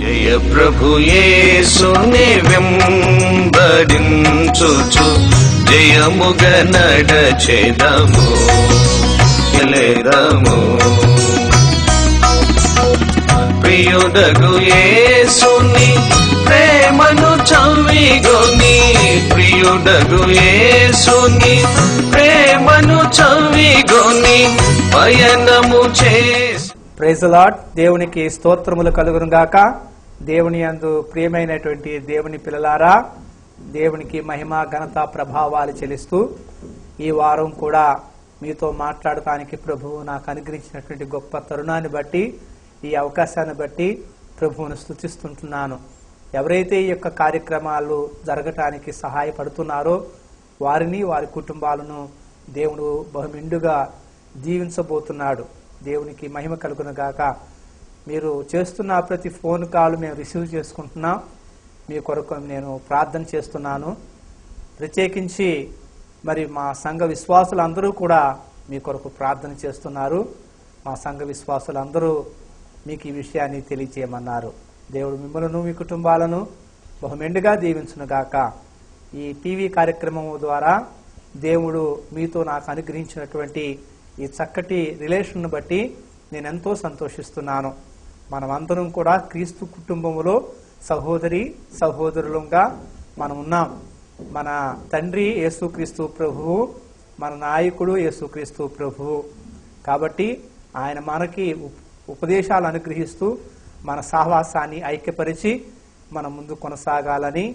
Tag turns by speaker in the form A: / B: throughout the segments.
A: జయ ప్రభు యేసుని వెంబడించుచు జయముగ నడచెదము ఎలెదము. ప్రియుడగు యేసుని ప్రేమను చవిగొని, ప్రియుడగు యేసుని ప్రేమను చవిగొని పయనము చేసి.
B: Praise the Lord. దేవునికి స్తోత్రములు కలుగును గాక. దేవుని యందు ప్రియమైనటువంటి దేవుని పిల్లలారా, దేవునికి మహిమ ఘనత ప్రభావాలు చెల్లిస్తూ ఈ వారం కూడా మీతో మాట్లాడటానికి ప్రభువు నాకు అనుగ్రహించినటువంటి గొప్ప తరుణాన్ని బట్టి, ఈ అవకాశాన్ని బట్టి ప్రభువును స్తుతిస్తుంటున్నాను. ఎవరైతే ఈ యొక్క కార్యక్రమాలు జరగటానికి సహాయపడుతున్నారో వారిని, వారి కుటుంబాలను దేవుడు బహుమిండుగా దీవించబోతున్నాడు. దేవునికి మహిమ కలుగును గాక. మీరు చేస్తున్న ప్రతి ఫోన్ కాల్ మేము రిసీవ్ చేసుకుంటున్నాం. మీ కొరకు నేను ప్రార్థన చేస్తున్నాను. ప్రత్యేకించి మరి మా సంఘ విశ్వాసులందరూ కూడా మీ కొరకు ప్రార్థన చేస్తున్నారు. మా సంఘ విశ్వాసులందరూ మీకు ఈ విషయాన్ని తెలియచేయమన్నారు. దేవుడు మిమ్మల్ని, మీ కుటుంబాలను బహుమెండుగా దీవించును గాక. ఈ టీవీ కార్యక్రమం ద్వారా దేవుడు మీతో నాకు అనుగ్రహించినటువంటి ఈ చక్కటి రిలేషన్ బట్టి నేను ఎంతో సంతోషిస్తున్నాను. మనమందరం కూడా క్రీస్తు కుటుంబంలో సహోదరి సహోదరులుగా మనం ఉన్నాం. మన తండ్రి యేసుక్రీస్తు ప్రభువు, మన నాయకుడు యేసుక్రీస్తు ప్రభువు. కాబట్టి ఆయన మనకి ఉపదేశాలు అనుగ్రహిస్తూ మన సహవాసాన్ని ఐక్యపరిచి మనం ముందు కొనసాగాలని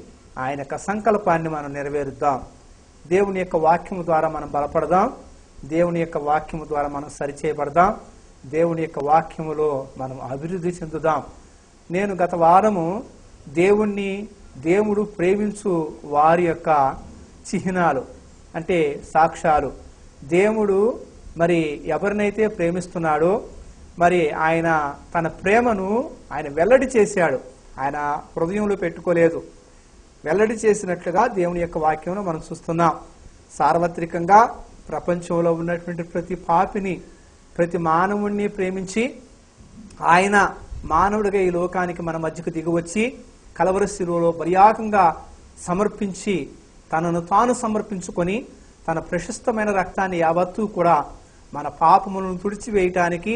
B: ఆయన యొక్క సంకల్పాన్ని మనం నెరవేరుద్దాం. దేవుని యొక్క వాక్యము ద్వారా మనం బలపడదాం. దేవుని యొక్క వాక్యము ద్వారా మనం సరిచేయబడదాం. దేవుని యొక్క వాక్యములో మనం అభివృద్ధి చెందుదాం. నేను గత వారము దేవుడు ప్రేమించు వారి యొక్క చిహ్నాలు అంటే సాక్ష్యాలు, దేవుడు మరి ఎవరినైతే ప్రేమిస్తున్నాడో మరి ఆయన తన ప్రేమను ఆయన వెల్లడి చేశాడు. ఆయన హృదయంలో పెట్టుకోలేదు, వెల్లడి చేసినట్లుగా దేవుని యొక్క వాక్యంలో మనం చూస్తున్నాం. సార్వత్రికంగా ప్రపంచంలో ఉన్నటువంటి ప్రతి పాపిని, ప్రతి మానవుణ్ణి ప్రేమించి ఆయన మానవుడిగా ఈ లోకానికి మన మధ్యకు దిగివచ్చి కలవరి శిలువలో బలియాగంగా సమర్పించి తనను తాను సమర్పించుకొని తన ప్రశస్తమైన రక్తాన్ని యావత్తూ కూడా మన పాపములను తుడిచివేయటానికి,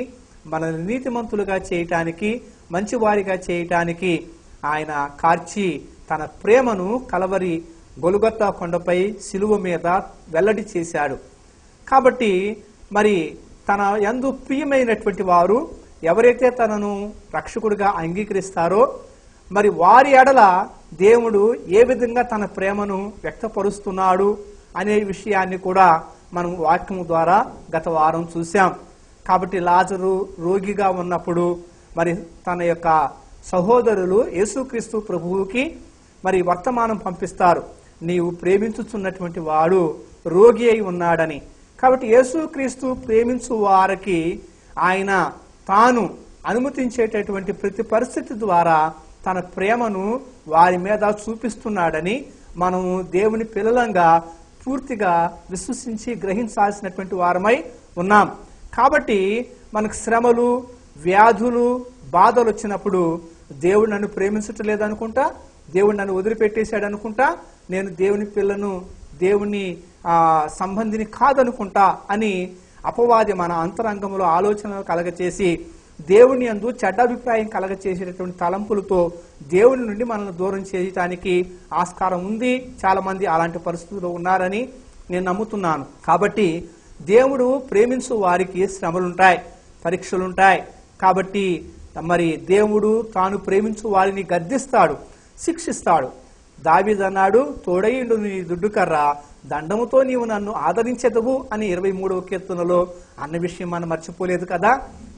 B: మనల్ని నీతిమంతులుగా చేయటానికి, మంచివారిగా చేయటానికి ఆయన కార్చి తన ప్రేమను కలవరి గొలుగొతా కొండపై శిలువ మీద వెల్లడి చేశాడు. కాబట్టి మరి తన యందు ప్రియమైనటువంటి వారు ఎవరైతే తనను రక్షకుడిగా అంగీకరిస్తారో మరి వారి ఎడల దేవుడు ఏ విధంగా తన ప్రేమను వ్యక్తపరుస్తున్నాడు అనే విషయాన్ని కూడా మనం వాక్యము ద్వారా గత వారం చూసాం. కాబట్టి లాజరు రోగిగా ఉన్నప్పుడు మరి తన యొక్క సహోదరులు యేసుక్రీస్తు ప్రభువుకి మరి వర్తమానం పంపిస్తారు, నీవు ప్రేమించుచున్నటువంటి వాడు రోగి అయి ఉన్నాడని. కాబట్టి యేసుక్రీస్తు ప్రేమించు వారికి ఆయన తాను అనుమతించేటటువంటి ప్రతి పరిస్థితి ద్వారా తన ప్రేమను వారి మీద చూపిస్తున్నాడని మనము దేవుని పిల్లలంగా పూర్తిగా విశ్వసించి గ్రహించాల్సినటువంటి వారమై ఉన్నాం. కాబట్టి మనకు శ్రమలు, వ్యాధులు, బాధలు వచ్చినప్పుడు దేవుడు నన్ను ప్రేమించటం లేదనుకుంటా, దేవుడు నన్ను వదిలిపెట్టేశాడు అనుకుంటా, నేను దేవుని పిల్లను, దేవుని సంబంధిని కాదనుకుంటా అని అపవాది మన అంతరంగంలో ఆలోచనలు కలగచేసి దేవుని యందు చెడ్డ అభిప్రాయం కలగచేసేటటువంటి తలంపులతో దేవుని నుండి మనల్ని దూరం చేయటానికి ఆస్కారం ఉంది. చాలా మంది అలాంటి పరిస్థితుల్లో ఉన్నారని నేను నమ్ముతున్నాను. కాబట్టి దేవుడు ప్రేమించు వారికి శ్రమలుంటాయి, పరీక్షలుంటాయి. కాబట్టి మరి దేవుడు తాను ప్రేమించు వారిని గద్దిస్తాడు, శిక్షిస్తాడు. దావీదు అన్నాడు, తోడయిండు నీ దుడ్డుకర్ర, దండముతో నీవు నన్ను ఆదరించెదవు అని 23వ కీర్తనలో అన్న విషయం మనం మర్చిపోలేదు కదా.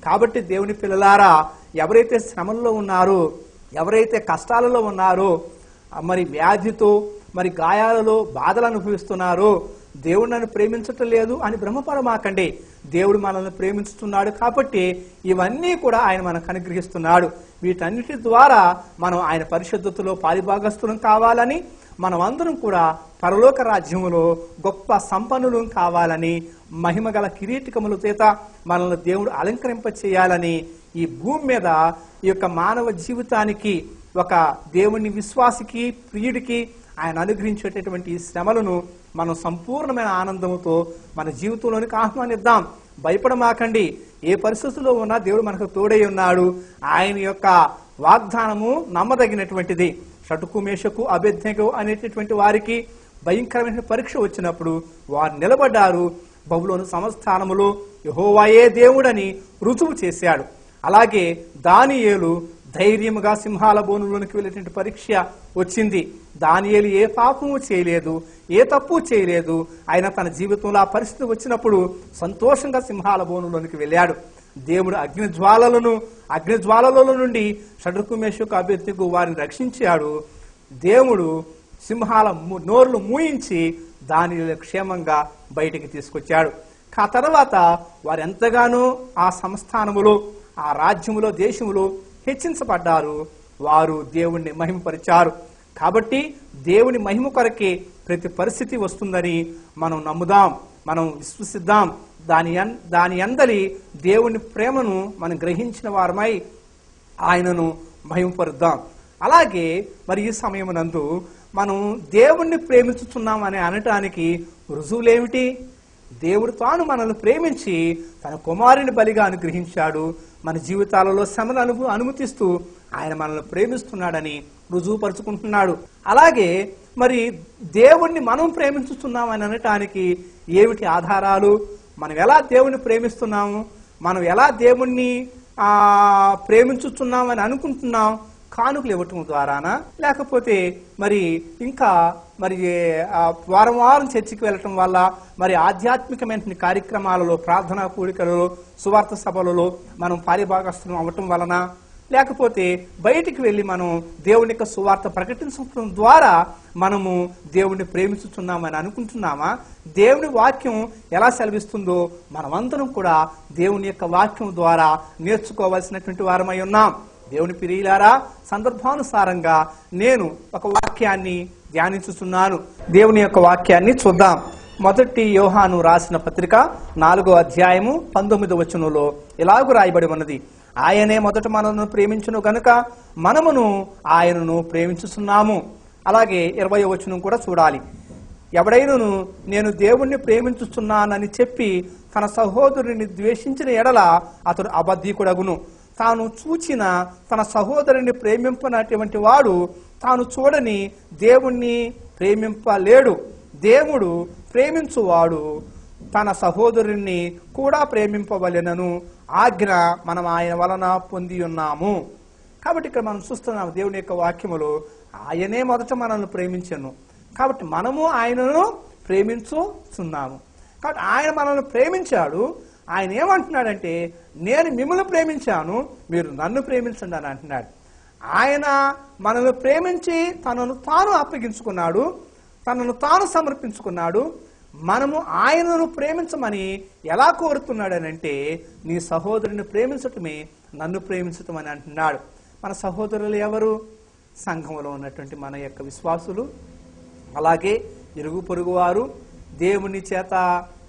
B: కాబట్టి దేవుని పిల్లలారా, ఎవరైతే శ్రమల్లో ఉన్నారో, ఎవరైతే కష్టాలలో ఉన్నారో, మరి వ్యాధితో మరి గాయాలలో బాధలు అనుభవిస్తున్నారో, దేవుడు నన్ను ప్రేమించటం లేదు అని భ్రమపడమాకండి. దేవుడు మనల్ని ప్రేమించుతున్నాడు కాబట్టి ఇవన్నీ కూడా ఆయన మనకు అనుగ్రహిస్తున్నాడు. వీటన్నిటి ద్వారా మనం ఆయన పరిశుద్ధతలో పాలిభాగస్తులం కావాలని, మనం అందరం కూడా పరలోక రాజ్యములో గొప్ప సంపన్నులు కావాలని, మహిమగల కిరీటికముల చేత మనల్ని దేవుడు అలంకరింప చేయాలని ఈ భూమి మీద ఈ యొక్క మానవ జీవితానికి ఒక దేవుని విశ్వాసికి ప్రియుడికి ఆయన అనుగ్రహించేటటువంటి ఈ శ్రమలను మనం సంపూర్ణమైన ఆనందంతో మన జీవితంలోనికి ఆహ్వానిద్దాం. భయపడమాకండి. ఏ పరిస్థితుల్లో ఉన్నా దేవుడు మనకు తోడై ఉన్నాడు. ఆయన యొక్క వాగ్దానము నమ్మదగినటువంటిది. షడ్రకు మేషకు అబేద్నెగో అనేటటువంటి వారికి భయంకరమైన పరీక్ష వచ్చినప్పుడు వారు నిలబడ్డారు. బబులోను సంస్థానములో యెహోవాయే దేవుడని రుజువు చేశాడు. అలాగే దానియేలు ధైర్యముగా సింహాల బోనులోనికి వెళ్ళేటువంటి పరీక్ష వచ్చింది. దానియేలు ఏ పాపము చేయలేదు, ఏ తప్పు చేయలేదు. ఆయన తన జీవితంలో ఆ పరిస్థితి వచ్చినప్పుడు సంతోషంగా సింహాల బోనులోనికి వెళ్ళాడు. దేవుడు అగ్నిజ్వాలల నుండి షడ్రకు మేషకు అబేద్నెగో వారిని రక్షించాడు. దేవుడు సింహాల నోర్లు మూయించి దానియేలు క్షేమంగా బయటికి తీసుకొచ్చాడు. ఆ తర్వాత వారు ఎంతగానో ఆ సంస్థానములో, ఆ రాజ్యములో, దేశములో హెచ్చించబడ్డారు. వారు దేవుణ్ణి మహిమపరిచారు. కాబట్టి దేవుని మహిమ కొరకే ప్రతి పరిస్థితి వస్తుందని మనం నమ్ముదాం, మనం విశ్వసిద్దాం. దాని అందరి దేవుని ప్రేమను మనం గ్రహించిన వారమై ఆయనను మహిమపరుద్దాం. అలాగే మరి ఈ సమయమునందు మనం దేవుణ్ణి ప్రేమించుతున్నాం అని అనటానికి రుజువులేమిటి? దేవుడు తాను మనల్ని ప్రేమించి తన కుమారుని బలిగా అనుగ్రహించాడు. మన జీవితాలలో శ్రమలను అనుమతిస్తూ ఆయన మనల్ని ప్రేమిస్తున్నాడని రుజువుపరుచుకుంటున్నాడు. అలాగే మరి దేవుణ్ణి మనం ప్రేమించుతున్నామని అనటానికి ఏమిటి ఆధారాలు? మనం ఎలా దేవుణ్ణి ప్రేమిస్తున్నాము, మనం ఎలా దేవుణ్ణి ప్రేమించుతున్నామని అనుకుంటున్నాం? కానుకలు ఇవ్వటం ద్వారానా, లేకపోతే మరి ఇంకా మరి వారం వారం చర్చికి వెళ్ళటం వల్ల, మరి ఆధ్యాత్మికమైన కార్యక్రమాలలో, ప్రార్థనా కూడికలలో, సువార్త సభలలో మనం పారిభాగస్తులం అవ్వటం వలన, లేకపోతే బయటికి వెళ్ళి మనం దేవుని యొక్క సువార్త ప్రకటించడం ద్వారా మనము దేవుణ్ణి ప్రేమిస్తున్నామని అనుకుంటున్నామా? దేవుని వాక్యం ఎలా సెలవిస్తుందో మనమందరం కూడా దేవుని యొక్క వాక్యం ద్వారా నేర్చుకోవాల్సినటువంటి వారమై ఉన్నాం. దేవుని ప్రియులారా, సందర్భానుసారంగా నేను ఒక వాక్యాన్ని ధ్యానించుతున్నాను. దేవుని యొక్క వాక్యాన్ని చూద్దాం. మొదటి యోహాను రాసిన పత్రిక 4వ అధ్యాయము 19వ వచనంలో ఇలాగూ రాయబడి ఉన్నది: ఆయనే మొదట మనను ప్రేమించును గనుక మనమును ఆయనను ప్రేమించుతున్నాము. అలాగే 20వ వచనం కూడా చూడాలి. ఎవడైనను నేను దేవుణ్ణి ప్రేమించుతున్నానని చెప్పి తన సహోదరుని ద్వేషించిన ఎడల అతడు అబద్ధీకుడగును. తాను చూచిన తన సహోదరుని ప్రేమింపనటువంటి వాడు తాను చూడని దేవుణ్ణి ప్రేమింపలేడు. దేవుడు ప్రేమించువాడు తన సహోదరుణ్ణి కూడా ప్రేమింపవలెనను ఆజ్ఞ మనం ఆయన వలన పొంది ఉన్నాము. కాబట్టి ఇక్కడ మనం చూస్తున్నాము దేవుని యొక్క వాక్యములో ఆయనే మొదట మనల్ని ప్రేమించను. కాబట్టి మనము ఆయనను ప్రేమించుతున్నాము. కాబట్టి ఆయన మనల్ని ప్రేమించాడు. ఆయన ఏమంటున్నాడంటే, నేను మిమ్మల్ని ప్రేమించాను, మీరు నన్ను ప్రేమించండి అని అంటున్నాడు. ఆయన మనల్ని ప్రేమించి తనను తాను అప్పగించుకున్నాడు, తనను తాను సమర్పించుకున్నాడు. మనము ఆయనను ప్రేమించమని ఎలా కోరుతున్నాడనంటే, నీ సహోదరుని ప్రేమించటమే నన్ను ప్రేమించటం అని అంటున్నాడు. మన సహోదరులు ఎవరు? సంఘంలో ఉన్నటువంటి మన యొక్క విశ్వాసులు, అలాగే ఇరుగు పొరుగు వారు, దేవుని చేత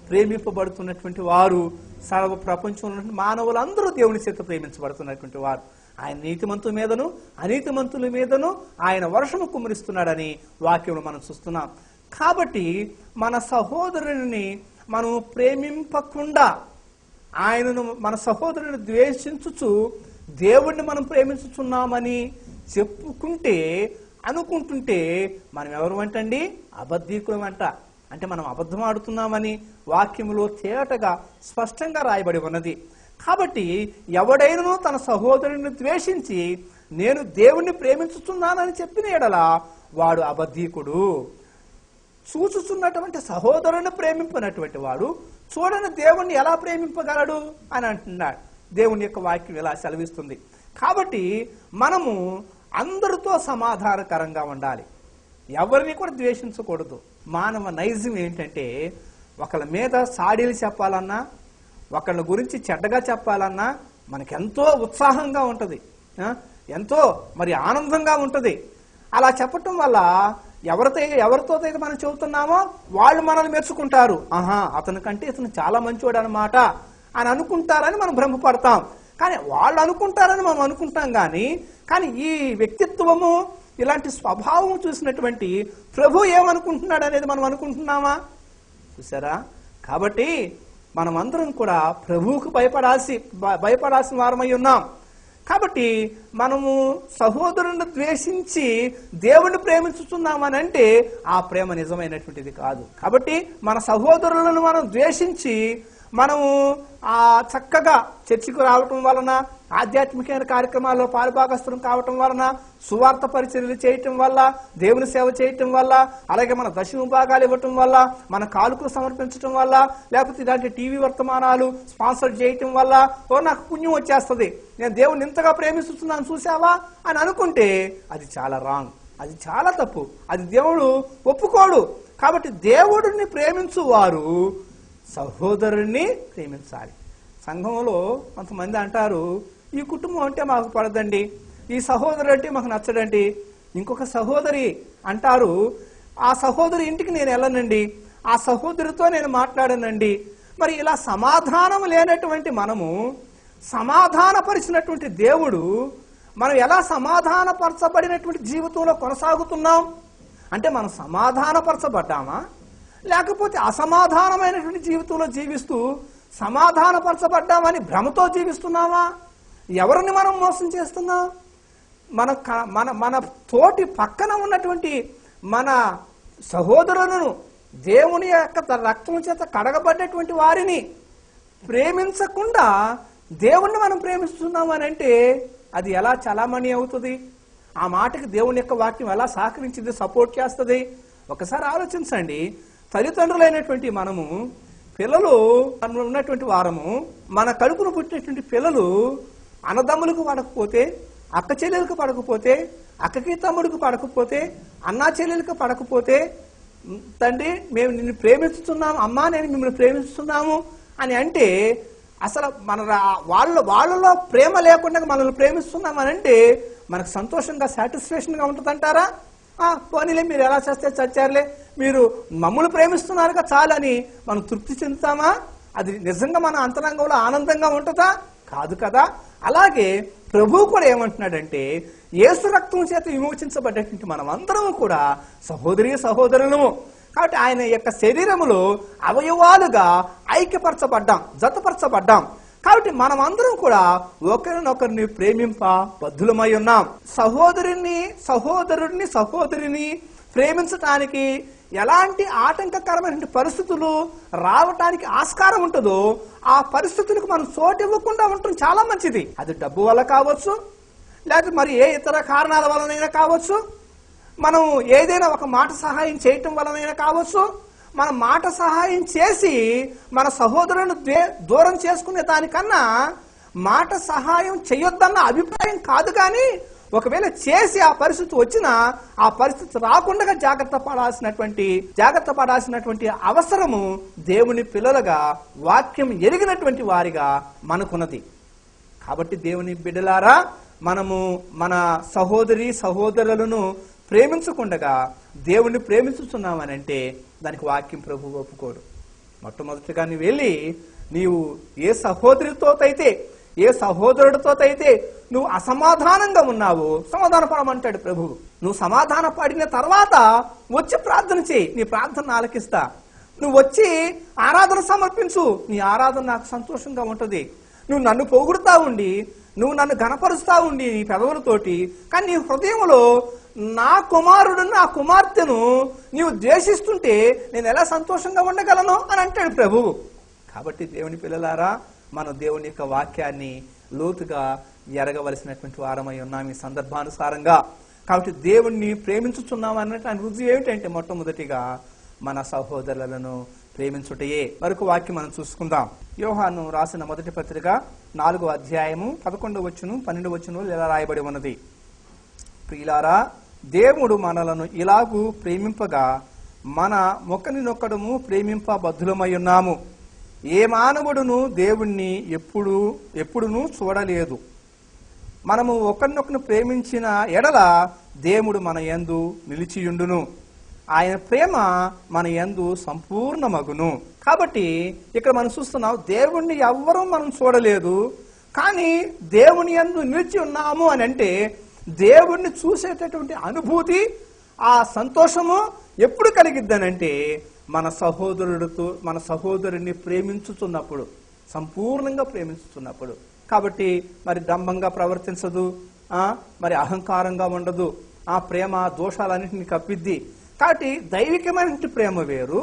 B: ప్రేమింపబడుతున్నటువంటి వారు, సర్వ ప్రపంచంలో మానవులందరూ దేవుని చేత ప్రేమించబడుతున్నటువంటి వారు. ఆయన నీతిమంతుల మీదను అనీతిమంతుల మీదను ఆయన వర్షము కుమ్మరిస్తున్నాడని వాక్యంలో మనం చూస్తున్నాం. కాబట్టి మన సహోదరుని మనం ప్రేమింపకుండా, ఆయనను మన సహోదరుని ద్వేషించుచు దేవుణ్ణి మనం ప్రేమించుతున్నామని అనుకుంటుంటే మనం ఎవరు అంటండి? అబద్ధీకులం అంట. అంటే మనం అబద్ధం ఆడుతున్నామని వాక్యములో తేటగా స్పష్టంగా రాయబడి ఉన్నది. కాబట్టి ఎవడైనను తన సహోదరుని ద్వేషించి నేను దేవుణ్ణి ప్రేమించుతున్నానని చెప్పిన ఎడల వాడు అబద్ధీకుడు. చూచుచున్నటువంటి సహోదరుని ప్రేమింపనటువంటి వాడు చూడని దేవుణ్ణి ఎలా ప్రేమింపగలడు అని అంటున్నాడు. దేవుని యొక్క వాక్యం ఎలా సెలవిస్తుంది. కాబట్టి మనము అందరితో సమాధానకరంగా ఉండాలి, ఎవరిని కూడా ద్వేషించకూడదు. మానవ నైజం ఏంటంటే, ఒకళ్ళ మీద సాడీలు చెప్పాలన్నా, ఒకళ్ళ గురించి చెడ్డగా చెప్పాలన్నా మనకెంతో ఉత్సాహంగా ఉంటుంది, ఎంతో మరి ఆనందంగా ఉంటుంది. అలా చెప్పటం వల్ల ఎవరితో అయితే మనం చెబుతున్నామో వాళ్ళు మనల్ని మెచ్చుకుంటారు. ఆహా, అతని కంటే ఇతను చాలా మంచివాడు అన్నమాట అని అనుకుంటారని మనం భ్రమపడతాం. కానీ వాళ్ళు అనుకుంటారని మనం అనుకుంటాం కానీ ఈ వ్యక్తిత్వము ఇలాంటి స్వభావం చూసినటువంటి ప్రభు ఏమనుకుంటున్నాడు అనేది మనం అనుకుంటున్నామా? చూసారా? కాబట్టి మనమందరం కూడా ప్రభువుకు భయపడాల్సిన వారమై ఉన్నాం. కాబట్టి మనము సహోదరుని ద్వేషించి దేవుణ్ణి ప్రేమించుతున్నామని అంటే ఆ ప్రేమ నిజమైనటువంటిది కాదు. కాబట్టి మన సహోదరులను మనం ద్వేషించి మనము చక్కగా చర్చికి రావటం వలన, ఆధ్యాత్మికమైన కార్యక్రమాల్లో పాలుభాగస్తులం కావటం వలన, సువార్త పరిచర్యలు చేయటం వల్ల, దేవుని సేవ చేయటం వల్ల, అలాగే మన దశమ భాగాలు ఇవ్వటం వల్ల, మన కానుకలు సమర్పించటం వల్ల, లేకపోతే ఇలాంటి టీవీ వర్తమానాలు స్పాన్సర్ చేయటం వల్ల నాకు పుణ్యం వచ్చేస్తుంది, నేను దేవుని ఇంతగా ప్రేమిస్తున్నాను చూసావా అని అనుకుంటే అది చాలా రాంగ్, అది చాలా తప్పు, అది దేవుడు ఒప్పుకోడు. కాబట్టి దేవుడిని ప్రేమించు వారు సహోదరుణ్ణి ప్రేమించాలి. సంఘంలో కొంతమంది అంటారు, ఈ కుటుంబం అంటే మాకు పడదండి, ఈ సహోదరు అంటే మాకు నచ్చడండి. ఇంకొక సహోదరి అంటారు, ఆ సహోదరి ఇంటికి నేను వెళ్ళనండి, ఆ సహోదరితో నేను మాట్లాడనండి. మరి ఇలా సమాధానం లేనటువంటి మనము సమాధానపరిచినటువంటి దేవుడు మనం ఎలా సమాధానపరచబడినటువంటి జీవితంలో కొనసాగుతున్నాం అంటే మనం సమాధానపరచబడ్డామా, లేకపోతే అసమాధానమైనటువంటి జీవితంలో జీవిస్తూ సమాధానపరచబడ్డామని భ్రమతో జీవిస్తున్నామా? ఎవరిని మనం మోసం చేస్తున్నాం? మన తోటి పక్కన ఉన్నటువంటి మన సహోదరులను, దేవుని యొక్క రక్తం చేత కడగబడ్డటువంటి వారిని ప్రేమించకుండా దేవుణ్ణి మనం ప్రేమిస్తున్నామని అంటే అది ఎలా చలామణి అవుతుంది? ఆ మాటకి దేవుని యొక్క వాక్యం ఎలా సహకరించింది, సపోర్ట్ చేస్తుంది? ఒకసారి ఆలోచించండి. తల్లిదండ్రులైనటువంటి మనము, పిల్లలు ఉన్నటువంటి వారము, మన కడుపును పుట్టినటువంటి పిల్లలు అన్నదమ్ములకు పడకపోతే, అక్క చెల్లెలకు పడకపోతే, అక్కకి తమ్ముడికి పడకపోతే, అన్నా చెల్లెలకు పడకపోతే, తండ్రి మేము నిన్ను ప్రేమిస్తున్నాము, అమ్మా నేను మిమ్మల్ని ప్రేమిస్తున్నాము అని అంటే అసలు వాళ్ళలో ప్రేమ లేకుండా మనల్ని ప్రేమిస్తున్నామని అంటే మనకు సంతోషంగా, సాటిస్ఫాక్షన్గా ఉంటుందంటారా? పోనీలే, మీరు ఎలా చేస్తే చచ్చారులే, మీరు మమ్మల్ని ప్రేమిస్తున్నారుగా చాలని మనం తృప్తి చెందుతామా? అది నిజంగా మన అంతరంగంలో ఆనందంగా ఉంటుందా? కాదు కదా. అలాగే ప్రభువు కూడా ఏమంటున్నాడంటే, యేసు రక్తం చేత విమోచించబడ్డటువంటి మనం అందరం కూడా సహోదరి సహోదరులము. కాబట్టి ఆయన యొక్క శరీరములో అవయవాలుగా ఐక్యపరచబడ్డాం, జతపరచబడ్డాం. కాబట్టి మనం అందరం కూడా ఒకరినొకరిని ప్రేమింప బద్ధులమై ఉన్నాం. సహోదరుడిని ప్రేమించటానికి ఎలాంటి ఆటంకకరమైన పరిస్థితులు రావటానికి ఆస్కారం ఉంటుందో ఆ పరిస్థితులకు మనం చోటు ఇవ్వకుండా ఉండటం చాలా మంచిది. అది డబ్బు వల్ల కావచ్చు, లేకపోతే మరి ఏ ఇతర కారణాల వలనైనా కావచ్చు, మనం ఏదైనా ఒక మాట సహాయం చేయటం వలనైనా కావచ్చు. మన మాట సహాయం చేసి మన సహోదరులను దూరం చేసుకునే దానికన్నా మాట సహాయం చేయొద్దన్న అభిప్రాయం కాదు. కానీ ఒకవేళ చేసి ఆ పరిస్థితి వచ్చినా ఆ పరిస్థితి రాకుండా జాగ్రత్త పడాల్సినటువంటి అవసరము దేవుని పిల్లలుగా, వాక్యం ఎరిగినటువంటి వారిగా మనకున్నది. కాబట్టి దేవుని బిడ్డలారా, మనము మన సహోదరులను ప్రేమించకుండా దేవుణ్ణి ప్రేమించుతున్నామని అంటే దానికి వాక్యం ప్రభు ఒప్పుకోడు. మొట్టమొదటిగా నువ్వు వెళ్ళి నీవు ఏ సహోదరితో అయితే, ఏ సహోదరుడితో అయితే నువ్వు అసమాధానంగా ఉన్నావు, సమాధాన పడమంటాడు ప్రభు. నువ్వు సమాధాన పడిన తర్వాత వచ్చి ప్రార్థన చేయి, నీ ప్రార్థన ఆలకిస్తా. నువ్వు వచ్చి ఆరాధన సమర్పించు, నీ ఆరాధన నాకు సంతోషంగా ఉంటుంది. నువ్వు నన్ను పొగుడుతా ఉండి, నువ్వు నన్ను గణపరుస్తా ఉండి నీ పెదవులతోటి, కానీ నీ హృదయంలో నా కుమారుడు నా కుమార్తెను నీవు ద్వేషిస్తుంటే నేను ఎలా సంతోషంగా ఉండగలను అని అంటాడు ప్రభువు. కాబట్టి దేవుని పిల్లలారా, మనం దేవుని యొక్క వాక్యాన్ని లోతుగా ఎరగవలసినటువంటి వారమై ఉన్నాం ఈ సందర్భానుసారంగా. కాబట్టి దేవుణ్ణి ప్రేమించుతున్నాం అన్నట్టు ఆయన రుజువు ఏమిటంటే మొట్టమొదటిగా మన సహోదరులను ప్రేమించుటయే. మరొక వాక్యం మనం చూసుకుందాం. యోహాను రాసిన మొదటి పత్రిక 4వ అధ్యాయము 11వ వచనం 12వ వచనం ఇలా రాయబడి ఉన్నది. ప్రియులారా, దేవుడు మనలను ఇలాగూ ప్రేమింపగా మన ఒకరినొకడము ప్రేమింప బద్ధులమై ఉన్నాము. ఏ మానవుడును దేవుణ్ణి ఎప్పుడునూ చూడలేదు. మనము ఒకరినొకరు ప్రేమించిన ఎడల దేవుడు మన యందు నిలిచియుండును, ఆయన ప్రేమ మన యందు సంపూర్ణమగును. కాబట్టి ఇక్కడ మనం చూస్తున్నాం, దేవుణ్ణి ఎవ్వరూ మనం చూడలేదు, కానీ దేవుని యందు నిలిచి ఉన్నాము అని అంటే దేవుణ్ణి చూసేటటువంటి అనుభూతి, ఆ సంతోషము ఎప్పుడు కలిగిద్దనంటే మన సహోదరుడిని ప్రేమించుతున్నప్పుడు, సంపూర్ణంగా ప్రేమించుతున్నప్పుడు. కాబట్టి మరి దంభంగా ప్రవర్తించదు, మరి అహంకారంగా ఉండదు, ఆ ప్రేమ దోషాలన్నింటినీ కప్పిద్ది. కాబట్టి దైవికమైనటువంటి ప్రేమ వేరు,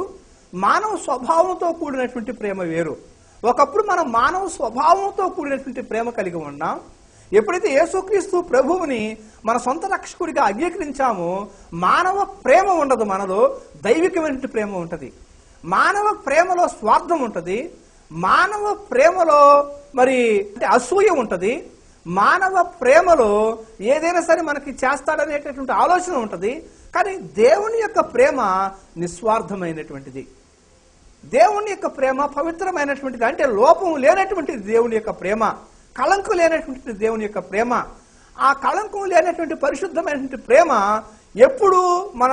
B: మానవ స్వభావంతో కూడినటువంటి ప్రేమ వేరు. ఒకప్పుడు మనం మానవ స్వభావంతో కూడినటువంటి ప్రేమ కలిగి ఉన్నాం. ఎప్పుడైతే యేసుక్రీస్తు ప్రభువుని మన సొంత రక్షకుడిగా అంగీకరించామో మానవ ప్రేమ ఉండదు, మనలో దైవికమైన ప్రేమ ఉంటుంది. మానవ ప్రేమలో స్వార్థం ఉంటుంది, మానవ ప్రేమలో మరి అసూయ ఉంటుంది, మానవ ప్రేమలో ఏదైనా సరే మనకి చేస్తాడనేటటువంటి ఆలోచన ఉంటుంది. కానీ దేవుని యొక్క ప్రేమ నిస్వార్థమైనటువంటిది, దేవుని యొక్క ప్రేమ పవిత్రమైనటువంటిది, అంటే లోపం లేనటువంటిది దేవుని యొక్క ప్రేమ, కళంకం లేనటువంటి దేవుని యొక్క ప్రేమ. ఆ కళంకం లేనటువంటి పరిశుద్ధమైనటువంటి ప్రేమ ఎప్పుడు మన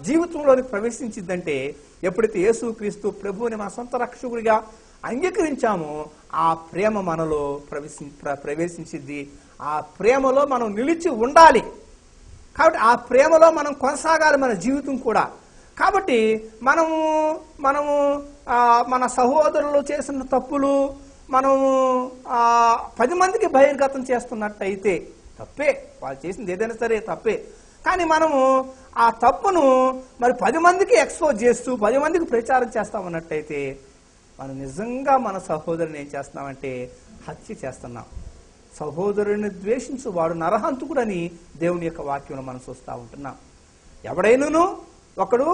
B: జీవితంలోకి ప్రవేశించిందంటే ఎప్పుడైతే యేసుక్రీస్తు ప్రభువుని మన సొంత రక్షకుడిగా అంగీకరించామో ఆ ప్రేమ మనలో ప్రవేశించింది. ఆ ప్రేమలో మనం నిలిచి ఉండాలి. కాబట్టి ఆ ప్రేమలో మనం కొనసాగాలి మన జీవితం కూడా. కాబట్టి మనము మన సహోదరులు చేసిన తప్పులు మనము 10 మందికి బహిర్గతం చేస్తున్నట్టయితే తప్పే, వాళ్ళు చేసింది ఏదైనా సరే తప్పే. కానీ మనము ఆ తప్పును మరి 10 మందికి ఎక్స్పోజ్ చేస్తూ 10 మందికి ప్రచారం చేస్తామన్నట్టయితే మనం నిజంగా మన సహోదరుని ఏం చేస్తున్నామంటే హత్య చేస్తున్నాం. సహోదరుని ద్వేషించు వాడు నరహంతకుడని దేవుని యొక్క వాక్యంలో మనం చూస్తూ ఉంటున్నాం. ఎవడైనాను ఒకడు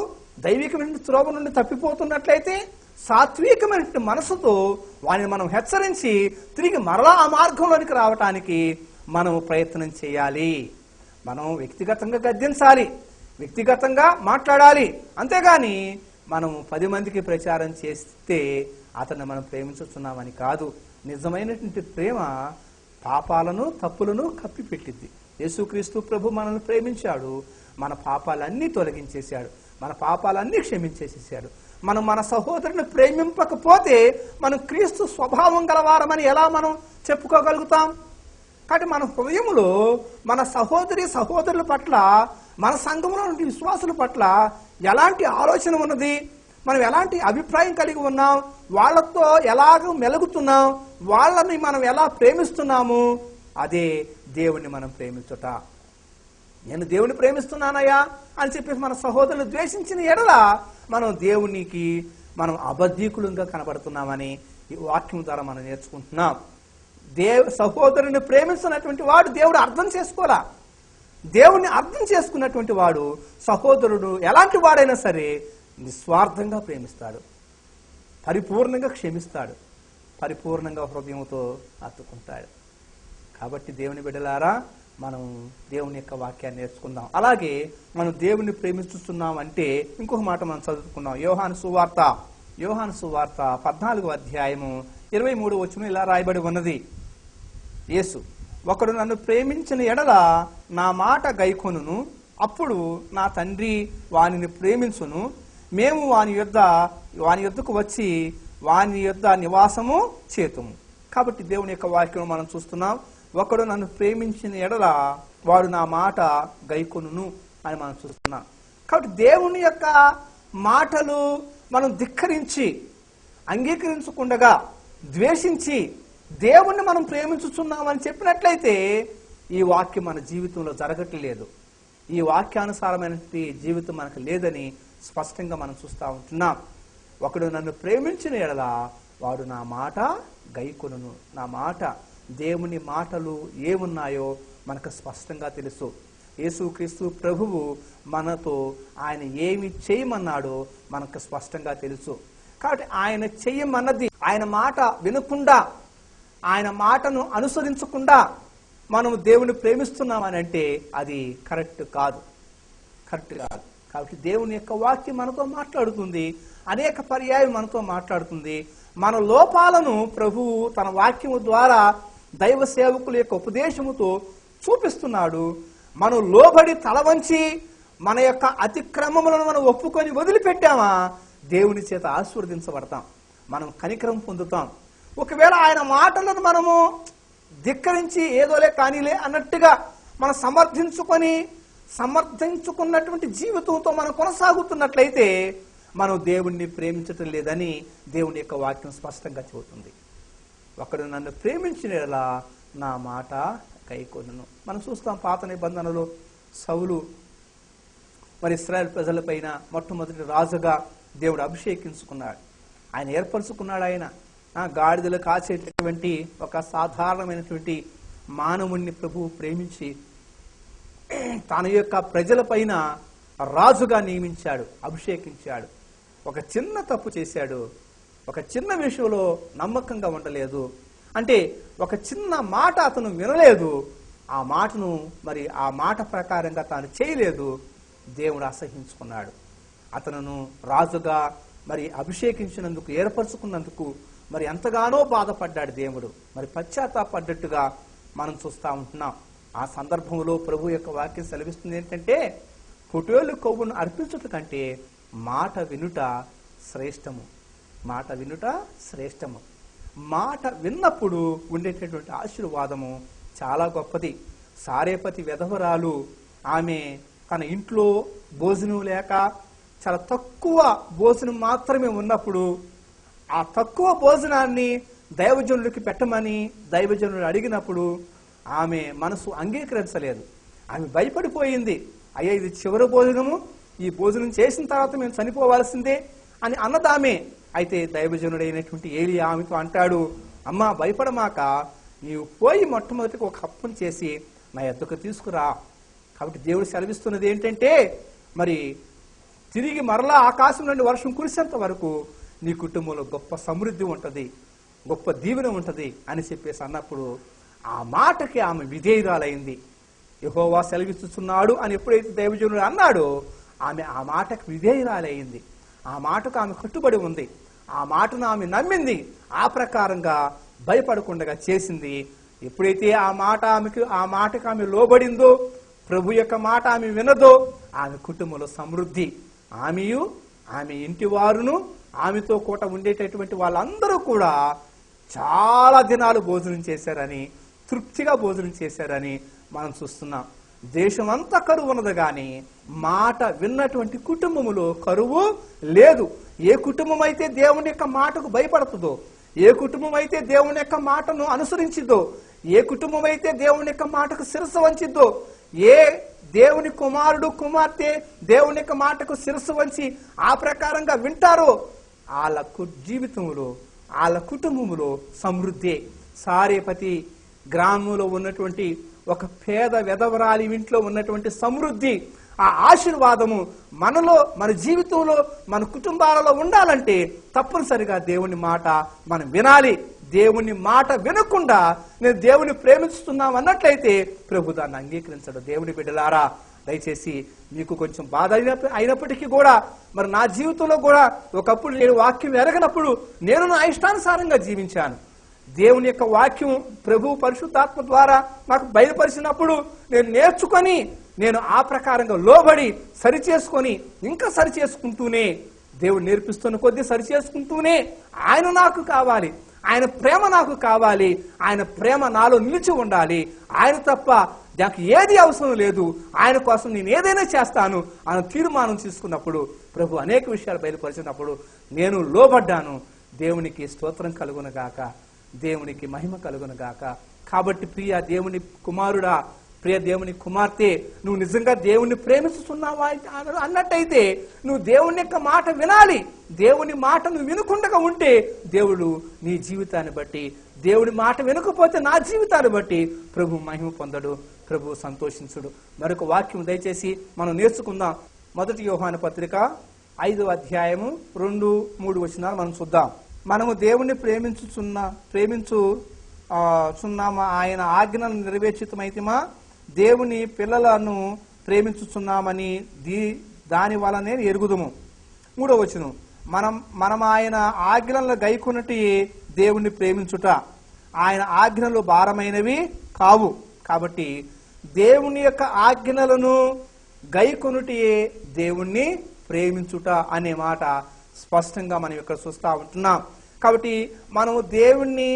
B: దైవికమైన త్రోవ నుండి తప్పిపోతున్నట్లయితే సాత్వికమైన మనసుతో వాడిని మనం హెచ్చరించి తిరిగి మరలా ఆ మార్గంలోనికి రావటానికి మనం ప్రయత్నం చేయాలి. మనం వ్యక్తిగతంగా గద్దించాలి, వ్యక్తిగతంగా మాట్లాడాలి. అంతేగాని మనం 10 మందికి ప్రచారం చేస్తే అతన్ని మనం ప్రేమించుతున్నామని కాదు. నిజమైనటువంటి ప్రేమ పాపాలను తప్పులను కప్పిపెట్టింది. యేసుక్రీస్తు ప్రభు మనల్ని ప్రేమించాడు, మన పాపాలన్నీ తొలగించేశాడు, మన పాపాలన్నీ క్షమించేసేసాడు. మనం మన సహోదరుని ప్రేమింపకపోతే మనం క్రీస్తు స్వభావం గలవారమని ఎలా మనం చెప్పుకోగలుగుతాం? కాబట్టి మన హృదయంలో మన సహోదరుల పట్ల, మన సంఘంలో నుండి విశ్వాసుల పట్ల ఎలాంటి ఆలోచన ఉన్నది, మనం ఎలాంటి అభిప్రాయం కలిగి ఉన్నాం, వాళ్ళతో ఎలాగ మెలుగుతున్నాం, వాళ్ళని మనం ఎలా ప్రేమిస్తున్నాము, అదే దేవుణ్ణి మనం ప్రేమించుట. నేను దేవుని ప్రేమిస్తున్నానయ్యా అని చెప్పేసి మన సహోదరులు ద్వేషించిన ఎడల మనం దేవునికి మనం అబద్ధీకులంగా కనబడుతున్నామని ఈ వాక్యం ద్వారా మనం నేర్చుకుంటున్నాం. సహోదరుని ప్రేమిస్తున్నటువంటి వాడు దేవుడు అర్థం చేసుకోవాలా. దేవుణ్ణి అర్థం చేసుకున్నటువంటి వాడు సహోదరుడు ఎలాంటి వాడైనా సరే నిస్వార్థంగా ప్రేమిస్తాడు, పరిపూర్ణంగా క్షమిస్తాడు, పరిపూర్ణంగా హృదయంతో హత్తుకుంటాడు. కాబట్టి దేవుని బిడ్డలారా, మనం దేవుని యొక్క వాక్యాన్ని నేర్చుకుందాం. అలాగే మనం దేవుని ప్రేమిస్తున్నాం అంటే ఇంకొక మాట మనం చదువుకున్నాం. యోహాను సువార్త 14వ అధ్యాయము 23వ వచనం ఇలా రాయబడి ఉన్నది. యేసు, ఒకడు నన్ను ప్రేమించిన ఎడల నా మాట గైకొనును, అప్పుడు నా తండ్రి వానిని ప్రేమించును, మేము వాని యొద్దకు వచ్చి వాని యొద్ద నివాసము చేతుము. కాబట్టి దేవుని యొక్క వాక్యం మనం చూస్తున్నాం. ఒకడు నన్ను ప్రేమించిన ఎడల వాడు నా మాట గైకొనును అని మనం చూస్తున్నాం. కాబట్టి దేవుని యొక్క మాటలు మనం ధిక్కరించి అంగీకరించకుండా ద్వేషించి దేవుణ్ణి మనం ప్రేమించుతున్నామని చెప్పినట్లయితే ఈ వాక్యం మన జీవితంలో జరగట్లేదు. ఈ వాక్యానుసారమైన జీవితం మనకు లేదని స్పష్టంగా మనం చూస్తూ ఉంటున్నాం. ఒకడు నన్ను ప్రేమించిన ఎడల వాడు నా మాట గైకొనును. నా మాట, దేవుని మాటలు ఏమున్నాయో మనకు స్పష్టంగా తెలుసు. యేసుక్రీస్తు ప్రభువు మనతో ఆయన ఏమి చేయమన్నాడో మనకు స్పష్టంగా తెలుసు. కాబట్టి ఆయన చేయమన్నది, ఆయన మాట వినకుండా, ఆయన మాటను అనుసరించకుండా మనం దేవుని ప్రేమిస్తున్నామని అంటే అది కరెక్ట్ కాదు. కాబట్టి దేవుని యొక్క వాక్యం మనతో మాట్లాడుతుంది, అనేక పర్యాయం మనతో మాట్లాడుతుంది. మన లోపాలను ప్రభువు తన వాక్యము ద్వారా దైవ సేవకుల యొక్క ఉపదేశముతో చూపిస్తున్నాడు. మనం లోబడి తలవంచి మన యొక్క అతిక్రమములను మనం ఒప్పుకొని వదిలిపెట్టామా దేవుని చేత ఆశీర్వదించబడతాం, మనం కనికరం పొందుతాం. ఒకవేళ ఆయన మాటలను మనము ధిక్కరించి ఏదోలే కానీలే అన్నట్టుగా మనం సమర్థించుకున్నటువంటి జీవితంతో మనం కొనసాగుతున్నట్లయితే మనం దేవుణ్ణి ప్రేమించటం లేదని దేవుని యొక్క వాక్యం స్పష్టంగా చెబుతుంది. ఒకడు నన్ను ప్రేమించినలా నా మాట కైకొనును. మనం చూస్తాం పాత నిబంధనలో సౌలు మరి ఇశ్రాయేలు ప్రజలపైన మొట్టమొదటి రాజుగా దేవుడు అభిషేకించుకున్నాడు. ఆయన ఏర్పరచుకున్నాడు. ఆయన గాడిదలు కాసేటటువంటి ఒక సాధారణమైనటువంటి మానవుణ్ణి ప్రభువు ప్రేమించి తన యొక్క ప్రజల పైన రాజుగా నియమించాడు, అభిషేకించాడు. ఒక చిన్న తప్పు చేశాడు, ఒక చిన్న విషయంలో నమ్మకంగా ఉండలేదు, అంటే ఒక చిన్న మాట అతను వినలేదు, ఆ మాటను మరి ఆ మాట ప్రకారంగా తాను చేయలేదు. దేవుడు అసహించుకున్నాడు. అతను రాజుగా మరి అభిషేకించినందుకు, ఏర్పరచుకున్నందుకు మరి ఎంతగానో బాధపడ్డాడు దేవుడు. మరి పశ్చాత్తాపడ్డట్టుగా మనం చూస్తూ ఉంటున్నాం. ఆ సందర్భంలో ప్రభు యొక్క వాక్యం సెలవిస్తుంది ఏంటంటే, పొట్టేలు కొవ్వును అర్పించుట కంటే మాట వినుట శ్రేష్టము. మాట వినుట శ్రేష్టము. మాట విన్నప్పుడు ఉండేటటువంటి ఆశీర్వాదము చాలా గొప్పది. సారేపతి విధవరాలు, ఆమె తన ఇంట్లో భోజనం లేక చాలా తక్కువ భోజనం మాత్రమే ఉన్నప్పుడు ఆ తక్కువ భోజనాన్ని దైవజనుడికి పెట్టమని దైవజనుడు అడిగినప్పుడు ఆమె మనసు అంగీకరించలేదు. ఆమె భయపడిపోయింది. అయ్యా, ఇది చివరి భోజనము, ఈ భోజనం చేసిన తర్వాత మేము చనిపోవాల్సిందే అని అన్నదామే. అయితే దైవజనుడైనటువంటి ఏలియా ఆమెతో అంటాడు, అమ్మా భయపడమాక, నీవు పోయి మొట్టమొదటికి ఒక అప్పం చేసి నా యొద్దకు తీసుకురా. కాబట్టి దేవుడు సెలవిస్తున్నది ఏంటంటే, మరి తిరిగి మరలా ఆకాశం నుండి వర్షం కురిసేంత వరకు నీ కుటుంబంలో గొప్ప సమృద్ధి ఉంటుంది, గొప్ప దీవెన ఉంటుంది అని చెప్పేసి అన్నప్పుడు ఆ మాటకి ఆమె విధేయురాలైంది. యెహోవా సెలవిస్తున్నాడు అని ఎప్పుడైతే దైవజనుడు అన్నాడో ఆమె ఆ మాటకు విధేయురాలైంది. ఆ మాటకు ఆమె కట్టుబడి ఉంది. ఆ మాటను ఆమె నమ్మింది. ఆ ప్రకారంగా భయపడకుండా చేసింది. ఎప్పుడైతే ఆ మాటకు ఆమె లోబడిందో, ప్రభు యొక్క మాట ఆమె వినదో, ఆమె కుటుంబంలో సమృద్ధి, ఆమెయు ఆమె ఇంటి వారును ఆమెతో కూట ఉండేటటువంటి వాళ్ళందరూ కూడా చాలా దినాలు భోజనం చేశారని, తృప్తిగా భోజనం చేశారని మనం చూస్తున్నాం. దేశం అంతా కరువు ఉన్నది కానీ మాట విన్నటువంటి కుటుంబములో కరువు లేదు. ఏ కుటుంబం అయితే దేవుని యొక్క మాటకు భయపడుతుందో, ఏ కుటుంబం అయితే దేవుని యొక్క మాటను అనుసరించిద్దో, ఏ కుటుంబం అయితే దేవుని యొక్క మాటకు శిరస్సు వంచిద్దో, ఏ దేవుని కుమారుడు కుమార్తె దేవుని యొక్క మాటకు శిరస్సు వంచి ఆ ప్రకారంగా వింటారో వాళ్ళ జీవితంలో, వాళ్ళ కుటుంబములో సమృద్ధి. సారేపతి గ్రామంలో ఉన్నటువంటి ఒక పేద వెధవరాలి ఇంట్లో ఉన్నటువంటి సమృద్ధి, ఆ ఆశీర్వాదము మనలో, మన జీవితంలో, మన కుటుంబాలలో ఉండాలంటే తప్పనిసరిగా దేవుని మాట మనం వినాలి. దేవుని మాట వినకుండా నేను దేవుని ప్రేమిస్తున్నాం అన్నట్లయితే ప్రభు దాన్ని అంగీకరించడు. దేవుని బిడ్డలారా, దయచేసి మీకు కొంచెం బాధ అయినప్పటికీ కూడా, మరి నా జీవితంలో కూడా ఒకప్పుడు నేను వాక్యం ఎరగనప్పుడు నేను నా ఇష్టానుసారంగా జీవించాను. దేవుని యొక్క వాక్యం ప్రభు పరిశుద్ధాత్మ ద్వారా నాకు బయలుపరిచినప్పుడు నేను నేర్చుకొని, నేను ఆ ప్రకారంగా లోబడి సరిచేసుకొని, ఇంకా సరిచేసుకుంటూనే, దేవుడు నేర్పిస్తున్న కొద్దీ సరిచేసుకుంటూనే ఆయన నాకు కావాలి, ఆయన ప్రేమ నాకు కావాలి, ఆయన ప్రేమ నాలో నిలిచి ఉండాలి, ఆయన తప్ప నాకు ఏది అవసరం లేదు, ఆయన కోసం నేను ఏదైనా చేస్తాను అని తీర్మానం తీసుకున్నప్పుడు, ప్రభు అనేక విషయాలు బయలుపరిచినప్పుడు నేను లోబడ్డాను. దేవునికి స్తోత్రం కలుగునగాక, దేవునికి మహిమ కలుగునగాక. కాబట్టి ప్రియ దేవుని కుమారుడా, ప్రియ దేవుని కుమార్తె, నువ్వు నిజంగా దేవుణ్ణి ప్రేమిస్తున్నావా అన్నట్టయితే నువ్వు దేవుని యొక్క మాట వినాలి. దేవుని మాట నువ్వు వినకుండా ఉంటే దేవుడు నీ జీవితాన్ని బట్టి, దేవుని మాట వినకపోతే నా జీవితాన్ని బట్టి ప్రభు మహిమ పొందడు, ప్రభు సంతోషించుడు. మరొక వాక్యం దయచేసి మనం నేర్చుకుందాం. 1 యోహాను పత్రిక 5వ అధ్యాయము 2-3 వచనాలు మనం చూద్దాం. మనము దేవుణ్ణి ప్రేమించుచున్నామా, ఆయన ఆజ్ఞలను నెరవేర్చితమైతిమా, దేవుని పిల్లలను ప్రేమించుచున్నామని దాని వలనే ఎరుగుదుము. 3వ వచనం, మనం ఆయన ఆజ్ఞలను గైకొనుటి దేవుణ్ణి ప్రేమించుట, ఆయన ఆజ్ఞలు భారమైనవి కావు. కాబట్టి దేవుని యొక్క ఆజ్ఞలను గైకొనుటియే దేవుణ్ణి ప్రేమించుట అనే మాట స్పష్టంగా మనం ఇక్కడ చూస్తూ ఉంటున్నాం. కాబట్టి మనము దేవుణ్ణి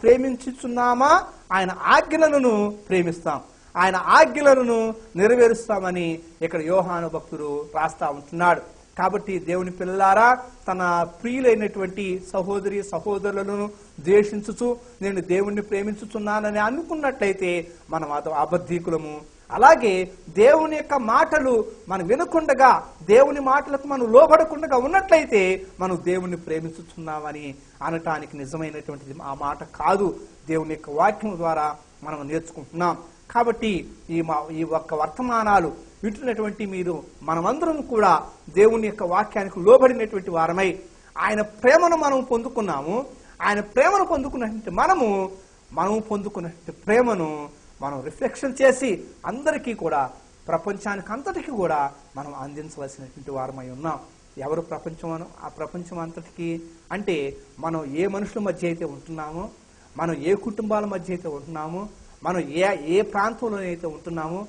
B: ప్రేమించుచున్నామా, ఆయన ఆజ్ఞలను ప్రేమిస్తాం, ఆయన ఆజ్ఞలను నెరవేరుస్తామని ఇక్కడ యోహాను భక్తుడు రాస్తా ఉంటున్నాడు. కాబట్టి దేవుని పిల్లలారా, తన ప్రియులైనటువంటి సహోదరి సహోదరులను ద్వేషించుచు నేను దేవుణ్ణి ప్రేమించుచున్నానని అనుకున్నట్లయితే మనం అబద్ధీకులము. అలాగే దేవుని యొక్క మాటలు మనం వినకుండగా, దేవుని మాటలకు మనం లోబడకుండా ఉన్నట్లయితే మనం దేవుణ్ణి ప్రేమించుచున్నామని అనటానికి నిజమైనటువంటిది ఆ మాట కాదు. దేవుని యొక్క వాక్యం ద్వారా మనం నేర్చుకుంటున్నాం. కాబట్టి ఈ ఒక్క వర్తమానాలు వింటున్నటువంటి మీరు మనమందరం కూడా దేవుని యొక్క వాక్యానికి లోబడినటువంటి వారమై ఆయన ప్రేమను మనం పొందుకున్నాము. ఆయన ప్రేమను పొందుకున్నటువంటి మనము పొందుకున్నటువంటి ప్రేమను మనం రిఫ్లెక్షన్ చేసి అందరికీ కూడా, ప్రపంచానికి అంతటికి కూడా మనం అందించవలసినటువంటి వారమై ఉన్నాం. ఎవరు ప్రపంచం? ఆ ప్రపంచం అంతటికి అంటే మనం ఏ మనుషుల మధ్య అయితే ఉంటున్నామో, మనం ఏ కుటుంబాల మధ్య అయితే ఉంటున్నామో, మనం ఏ ప్రాంతంలో అయితే ఉంటున్నామో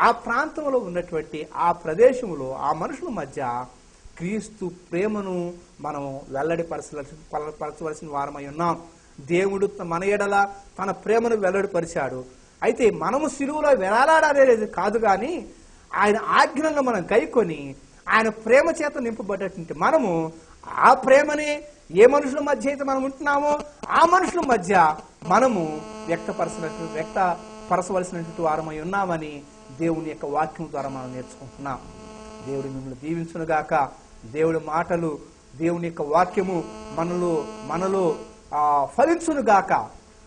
B: ఆ ప్రాంతంలో ఉన్నటువంటి ఆ ప్రదేశంలో ఆ మనుషుల మధ్య క్రీస్తు ప్రేమను మనం వెల్లడిపరచవలసిన వారమై ఉన్నాం. దేవుడు మన ఎడల తన ప్రేమను వెల్లడిపరిచాడు. అయితే మనము సిలువలో వేలాడనేది కాదు, కానీ ఆయన ఆజ్ఞలను మనం గైకొని ఆయన ప్రేమ చేత నింపబడ్డటువంటి మనము ఆ ప్రేమని ఏ మనుషుల మధ్య అయితే మనం ఉంటున్నామో ఆ మనుషుల మధ్య మనము వ్యక్తపరచవలసినటువంటి వారమై ఉన్నామని దేవుని యొక్క వాక్యం ద్వారా మనం నేర్చుకుంటున్నాం. దేవుడు మిమ్మల్ని దీవించునుగాక. దేవుడి మాటలు, దేవుని యొక్క వాక్యము మనలో ఫలించునుగాక.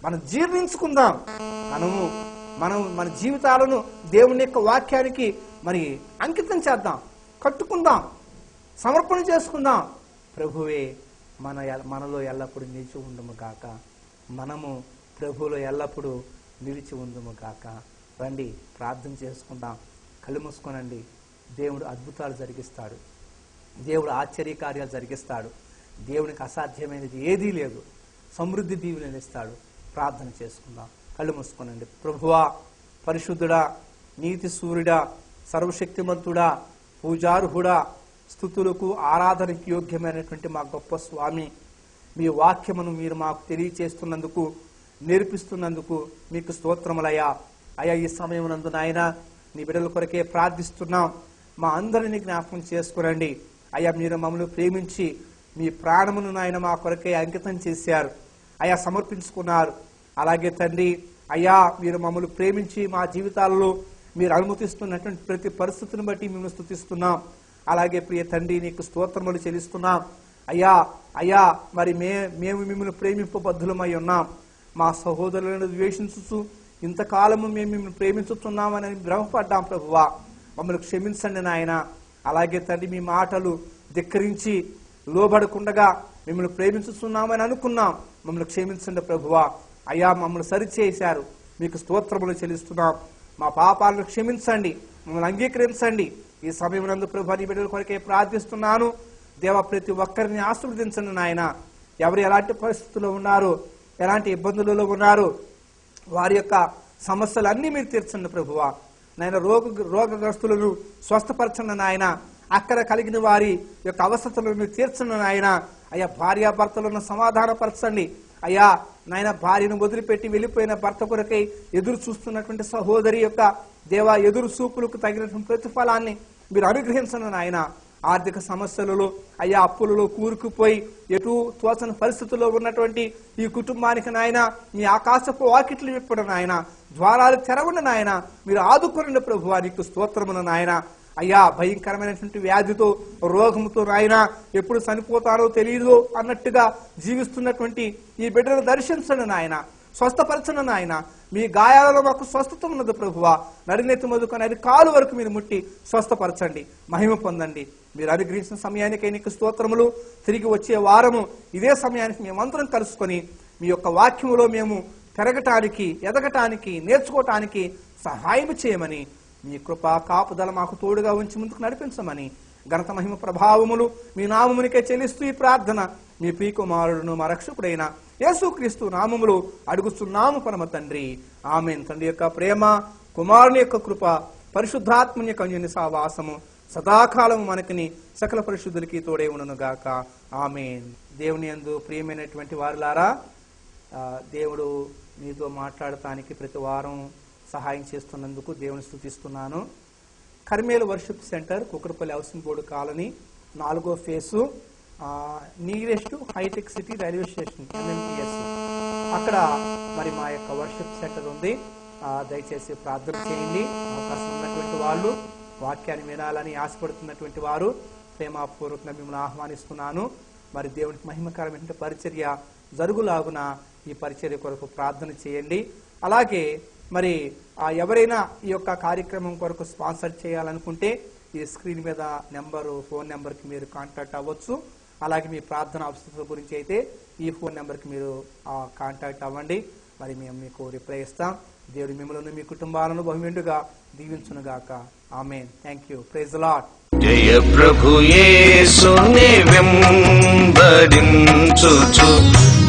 B: మనం జీర్ణించుకుందాం. మన జీవితాలను దేవుని యొక్క వాక్యానికి అంకితం చేద్దాం, కట్టుకుందాం, సమర్పణ చేసుకుందాం. ప్రభువే మనలో ఎల్లప్పుడూ నిలిచి ఉండుము గాక. మనము ప్రభువులో ఎల్లప్పుడూ నిలిచి ఉండుము గాక. రండి ప్రార్థన చేసుకుందాం. కళ్ళు మూసుకోనండి. దేవుడు అద్భుతాలు జరిగిస్తాడు. దేవుడు ఆశ్చర్యకార్యాలు జరిగిస్తాడు. దేవునికి అసాధ్యమైనది ఏదీ లేదు. సమృద్ధి దీవెనలు ఇస్తాడు. ప్రార్థన చేసుకుందాం. కళ్ళు మూసుకోనండి. ప్రభువా, పరిశుద్ధుడా, నీతి సూర్యుడా, సర్వశక్తిమంతుడా, పూజార్హుడా, స్తుతులకు ఆరాధనకి యోగ్యమైనటువంటి మా గొప్ప స్వామి, మీ వాక్యమును మీరు మాకు తెలియచేస్తున్నందుకు, నేర్పిస్తున్నందుకు మీకు స్తోత్రములయ్యా. అయ్యా, ఈ సమయం నందు నాయన నీ బిడ్డల కొరకే ప్రార్థిస్తున్నాం. మా అందరినీ జ్ఞాపకం చేసుకురండి. అయ్యా, మీరు మమ్మల్ని ప్రేమించి మీ ప్రాణమును నాయన మా కొరకే అంకితం చేశారు. అయ్యా, సమర్పించుకున్నారు. అలాగే తండ్రి, అయ్యా, మీరు మమ్మల్ని ప్రేమించి మా జీవితాలలో మీరు అనుమతిస్తున్నటువంటి ప్రతి పరిస్థితిని బట్టి మేము స్తుతిస్తున్నాం. అలాగే ప్రియ తండ్రి, నీకు స్తోత్రములు చెల్లిస్తున్నాం. అయ్యా మరి మేము మిమ్మల్ని ప్రేమింపబద్ధులమై ఉన్నాం. మా సహోదరులను ద్వేషించుచు ఇంతకాలము మేము మిమ్మల్ని ప్రేమించుతున్నామని భ్రమపడ్డాం. ప్రభువా, మమ్మల్ని క్షమించండి నాయన. అలాగే తండ్రి, మీ మాటలు ధిక్కరించి లోబడకుండగా మిమ్మల్ని ప్రేమించుతున్నామని అనుకున్నాం. మమ్మల్ని క్షమించండి ప్రభువా. అయ్యా, మమ్మల్ని సరిచేశారు. మీకు స్తోత్రములు చెల్లిస్తున్నాం. మా పాపాలను క్షమించండి, మమ్మల్ని అంగీకరించండి. ఈ సమయం నందు ప్రభు నీ బిడ్డల కొరకే ప్రార్థిస్తున్నాను. దేవ, ప్రతి ఒక్కరిని ఆశీర్వదించండి నాయన. ఎవరు ఎలాంటి పరిస్థితుల్లో ఉన్నారు, ఎలాంటి ఇబ్బందులలో ఉన్నారు, వారి యొక్క సమస్యలన్నీ మీరు తీర్చండి ప్రభువా. నాయన, రోగగ్రస్తులను స్వస్థపరచండి నాయన. అక్కడ కలిగిన వారి యొక్క అవసరతలను మీరు తీర్చండి నాయన. అయ్యా, భార్యాభర్తలను సమాధానపరచండి. అయ్యా నాయన, భార్యను వదిలిపెట్టి వెళ్ళిపోయిన భర్త కొరకై ఎదురు చూస్తున్నటువంటి సహోదరి యొక్క దేవా ఎదురు చూపులకు తగినటువంటి ప్రతిఫలాన్ని మీరు అనుగ్రహించండి నాయన. ఆర్థిక సమస్యలలో అయ్యా అప్పులలో కూరుకుపోయి ఎటు తోచని పరిస్థితుల్లో ఉన్నటువంటి ఈ కుటుంబానికి నాయన మీ ఆకాశపు వాకిట్లు విప్పడం నాయన, ద్వారాలు తెరవండి నాయన. మీరు ఆదుకోనండి ప్రభువా, నీకు స్తోత్రమును నాయన. అయ్యా, భయంకరమైనటువంటి వ్యాధితో రోగముతో నాయన ఎప్పుడు చనిపోతారో తెలియదు అన్నట్టుగా జీవిస్తున్నటువంటి ఈ బిడ్డను దర్శించండి నాయన. స్వస్థపరచండి నాయన. మీ గాయాలలో మాకు స్వస్థత ఉన్నది ప్రభువా. నడినెత్తి మొదలుకొని అది కాలు వరకు మీరు ముట్టి స్వస్థపరచండి, మహిమ పొందండి. మీరు అనుగ్రహించిన సమయానికై నీకు స్తోత్రములు. తిరిగి వచ్చే వారము ఇదే సమయానికి మేమందరం కలుసుకొని మీ యొక్క వాక్యములో మేము పెరగటానికి, ఎదగటానికి, నేర్చుకోవటానికి సహాయం చేయమని, మీ కృపా కాపుదల మాకు తోడుగా ఉంచి ముందుకు నడిపించమని ఘనత మహిమ ప్రభావములు మీ నామమునికే చెల్లిస్తూ ఈ ప్రార్థన మీ ప్రియకుమారుడును మా రక్షకుడైన యేసుక్రీస్తు నామములు అడుగుతున్నాము పరమ తండ్రి, ఆమేన్. తండ్రి యొక్క ప్రేమ, కుమారుని యొక్క కృప, పరిశుద్ధాత్మని యొక్క అన్యోన్య సహవాసము సదాకాలం మనకిని సకల పరిశుద్ధులకి తోడే ఉండును గాక. ఆమేన్. దేవుని యందు ప్రియమైనటువంటి వారులారా, దేవుడు మీతో మాట్లాడటానికి ప్రతి వారం సహాయం చేస్తున్నందుకు దేవుని స్తుతిస్తున్నాను. Carmel worship centre, Kukatpally housing board colony, 4వ phase, nearest Hitec City railway station MMTS, అక్కడ మరి మా యొక్క వర్షిప్ సెంటర్ ఉంది. దయచేసి ప్రార్థన చేయండి. అవకాశం ఉన్నటువంటి వాళ్ళు, వాక్యాన్ని వినాలని ఆశపడుతున్నటువంటి వారు ప్రేమపూర్వకంగా మిమ్మల్ని ఆహ్వానిస్తున్నాను. మరి దేవునికి మహిమకరమైన పరిచర్య జరుగులాగున ఈ పరిచర్య కొరకు ప్రార్థన చేయండి. అలాగే మరి ఎవరైనా ఈ యొక్క కార్యక్రమం కొరకు స్పాన్సర్ చేయాలనుకుంటే ఈ స్క్రీన్ మీద ఫోన్ నెంబర్కి మీరు కాంటాక్ట్ అవ్వచ్చు. అలాగే మీ ప్రార్థన అవసరం గురించి అయితే ఈ ఫోన్ నెంబర్కి మీరు కాంటాక్ట్ అవ్వండి. మరి మేము మీకు రిప్లై ఇస్తాం. దేవుడు మిమ్మల్ని మీ కుటుంబాలను బహుమెండుగా దీవించునుగాక. Amen. Thank you. Praise the lord.
A: జయ ప్రభు యేసుని వెంబడించుచు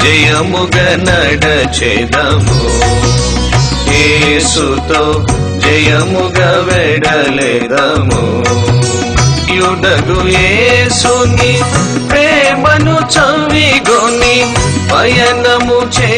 A: జయముగా నడచెదము. యేసుతో జయముగా వెడలెదము. యుడగు యేసుని ప్రేమను చవిగొని పయనము చే